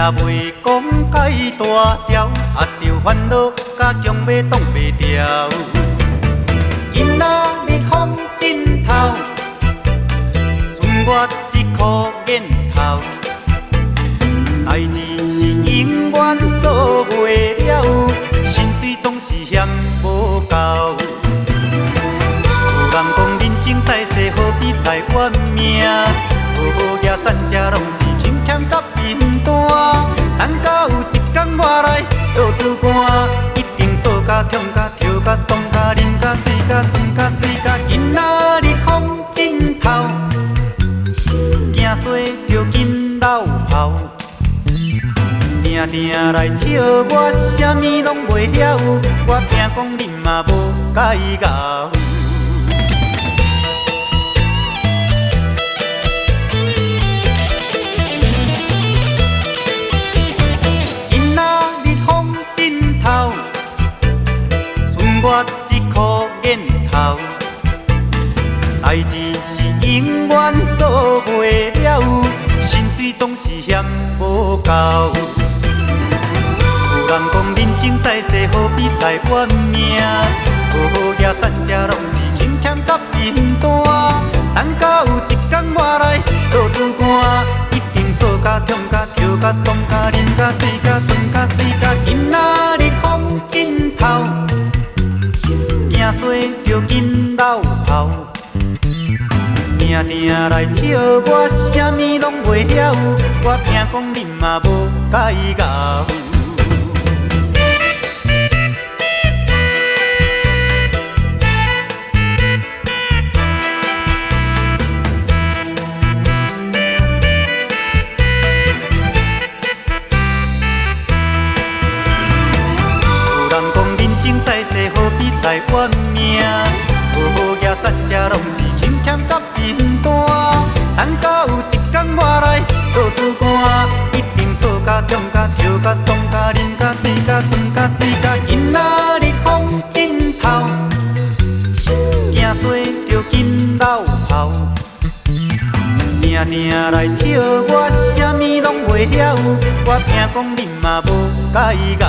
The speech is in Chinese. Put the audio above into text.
袂讲介大条，着烦恼甲强要挡袂牢。今仔日风真透，剩我一箍瘾头，代志是永远做袂了，心碎总是嫌无够。有人讲人生在世，何必来怨命？好野散这拢是轻欠甲面单。等到有一天我来做主官，一定做甲痛甲跳甲爽甲啉甲醉甲醉甲水甲。今仔日风真透，惊衰着紧流跑。定定来笑我，啥物拢袂晓。我听讲恁嘛无解咬。我一箍瘾头，代志是永远做袂了，心碎总是嫌无够。有人讲人生在世，何必来怨命？好野散这拢是轻欠甲面单。等到有一天我来做主官，一定做甲痛甲跳甲爽甲啉甲醉甲醉甲水甲。今仔日风真透，惊衰着紧流跑，定定来笑我，啥物拢袂晓。我听讲恁嘛无解咬。有人讲人生在世，何必来怨命？好野散这拢是轻欠甲面单。等到有一天我来做主官，一定做甲痛甲跳甲爽甲啉甲醉甲醉甲水甲。今仔日风真透，惊衰着紧流跑。定定来笑我，啥物拢袂晓。我听讲恁嘛无解咬。